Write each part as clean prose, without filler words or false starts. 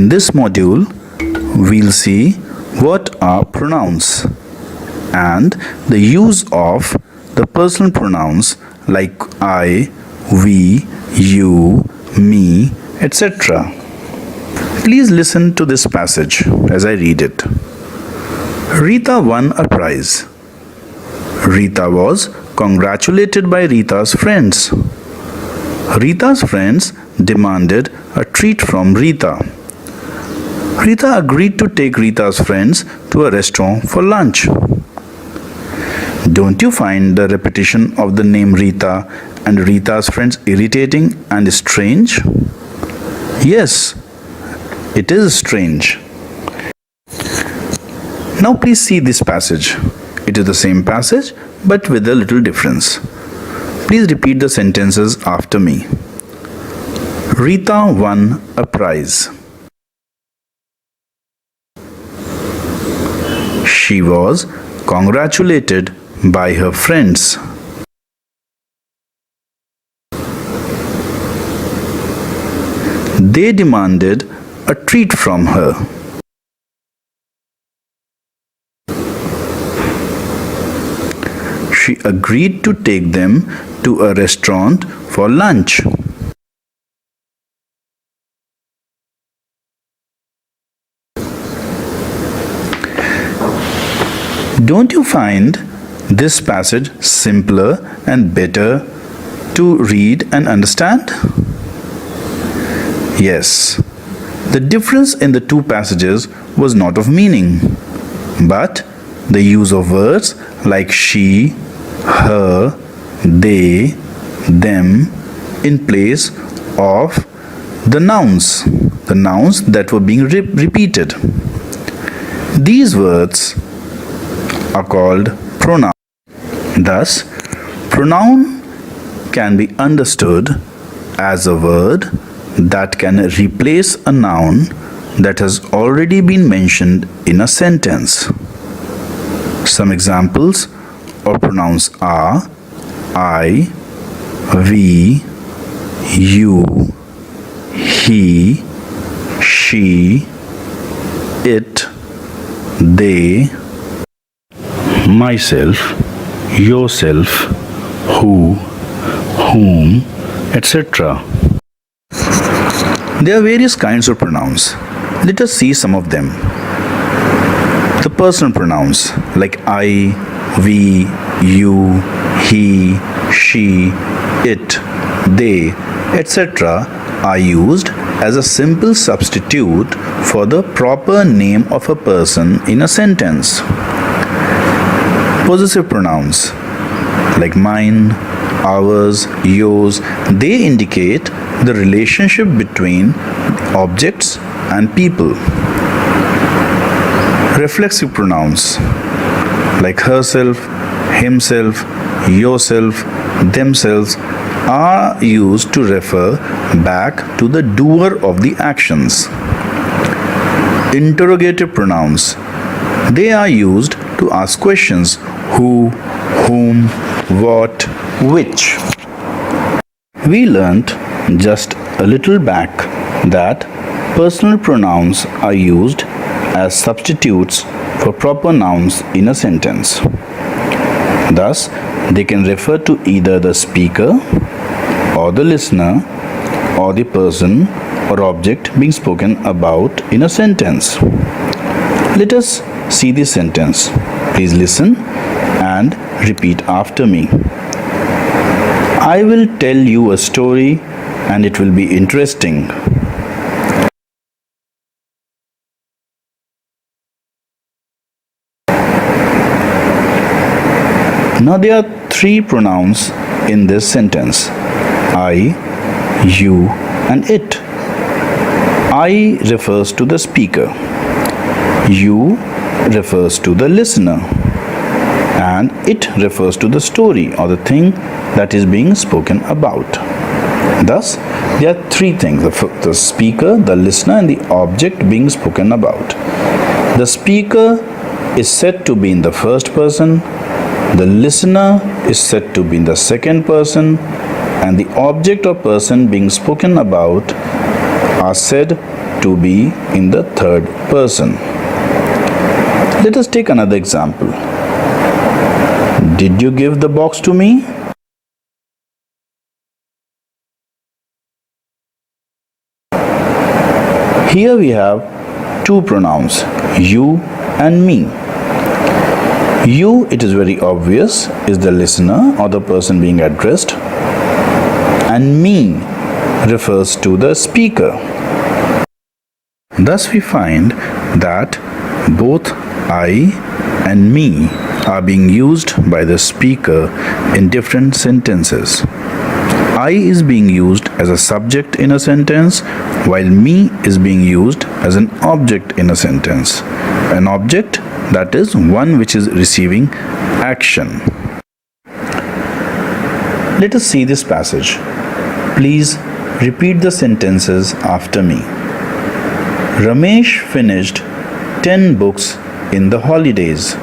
In this module, we'll see what are pronouns and the use of the personal pronouns like I, we, you, me, etc. Please listen to this passage as I read it. Rita won a prize. Rita was congratulated by Rita's friends. Rita's friends demanded a treat from Rita. Rita agreed to take Rita's friends to a restaurant for lunch. Don't you find the repetition of the name Rita and Rita's friends irritating and strange? Yes, it is strange. Now please see this passage. It is the same passage but with a little difference. Please repeat the sentences after me. Rita won a prize. She was congratulated by her friends. They demanded a treat from her. She agreed to take them to a restaurant for lunch. Don't you find this passage simpler and better to read and understand? Yes, the difference in the two passages was not of meaning, but the use of words like she, her, they, them in place of the nouns that were being repeated. These words are called pronouns. Thus, pronoun can be understood as a word that can replace a noun that has already been mentioned in a sentence. Some examples of pronouns are I, we, you, he, she, it, they, myself, yourself, who, whom, etc. There are various kinds of pronouns. Let us see some of them. The personal pronouns like I, we, you, he, she, it, they, etc. are used as a simple substitute for the proper name of a person in a sentence. Possessive pronouns like mine, ours, yours, they indicate the relationship between objects and people. Reflexive pronouns like herself, himself, yourself, themselves are used to refer back to the doer of the actions. Interrogative pronouns, they are used to ask questions who, whom, what, which. We learnt just a little back that personal pronouns are used as substitutes for proper nouns in a sentence. Thus, they can refer to either the speaker or the listener or the person or object being spoken about in a sentence. Let us see this sentence. Please listen and repeat after me. I will tell you a story and it will be interesting. Now there are three pronouns in this sentence: I, you, and it. I refers to the speaker. You refers to the listener. And it refers to the story or the thing that is being spoken about. Thus, there are three things: the speaker, the listener, and the object being spoken about. The speaker is said to be in the first person, the listener is said to be in the second person, and the object or person being spoken about are said to be in the third person. Let us take another example. Did you give the box to me? Here we have two pronouns, you and me. You, it is very obvious, is the listener or the person being addressed, and me refers to the speaker. Thus we find that both I and me are being used by the speaker in different sentences. I is being used as a subject in a sentence, while me is being used as an object in a sentence. An object, that is, one which is receiving action. Let us see this passage. Please repeat the sentences after me. Ramesh finished 10 books in the holidays.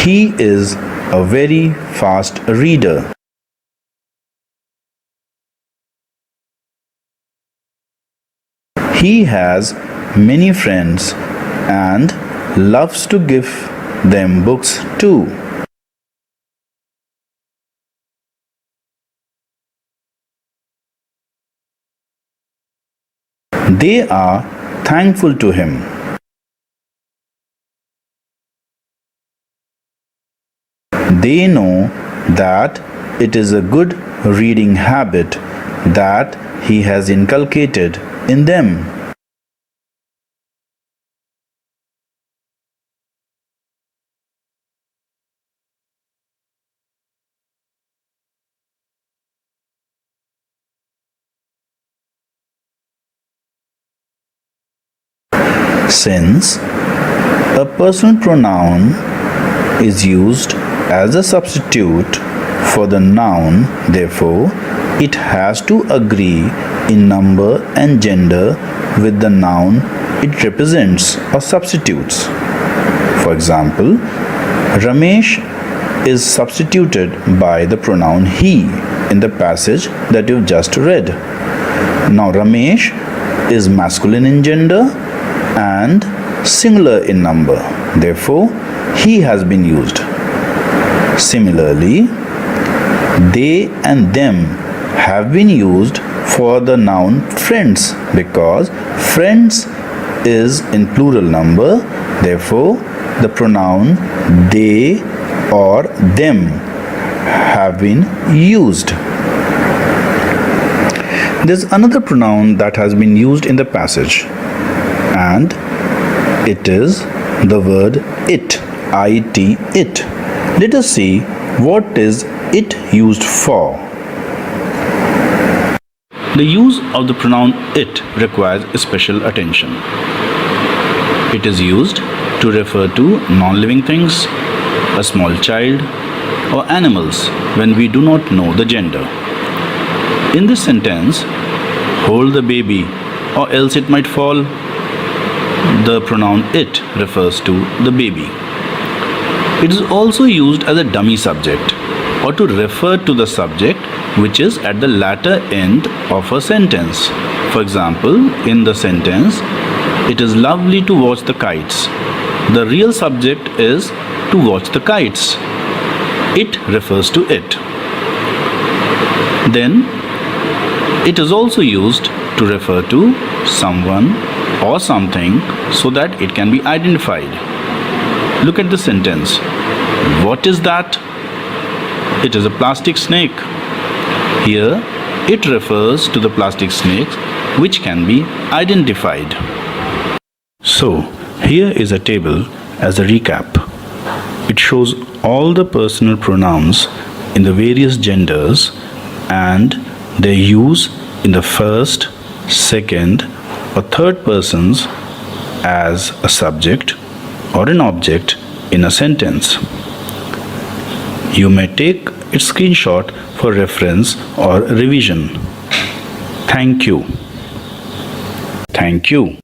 He is a very fast reader. He has many friends and loves to give them books too. They are thankful to him. They know that it is a good reading habit that he has inculcated in them. Since a personal pronoun is used as a substitute for the noun, therefore, it has to agree in number and gender with the noun it represents or substitutes. For example, Ramesh is substituted by the pronoun he in the passage that you've just read. Now, Ramesh is masculine in gender and singular in number. Therefore, he has been used. Similarly, they and them have been used for the noun friends because friends is in plural number. Therefore, the pronoun they or them have been used. There's another pronoun that has been used in the passage, and it is the word it, it, it. Let us see what is it used for. The use of the pronoun it requires special attention. It is used to refer to non-living things, a small child, or animals when we do not know the gender. In this sentence, hold the baby or else it might fall, the pronoun it refers to the baby. It is also used as a dummy subject or to refer to the subject which is at the latter end of a sentence. For example, in the sentence, it is lovely to watch the kites. The real subject is to watch the kites. It refers to it. Then, it is also used to refer to someone or something so that it can be identified. Look at the sentence. What is that? It is a plastic snake. Here, it refers to the plastic snakes which can be identified. So, here is a table as a recap. It shows all the personal pronouns in the various genders and their use in the first, second, or third persons as a subject or an object in a sentence. You may take its screenshot for reference or revision. Thank you. Thank you.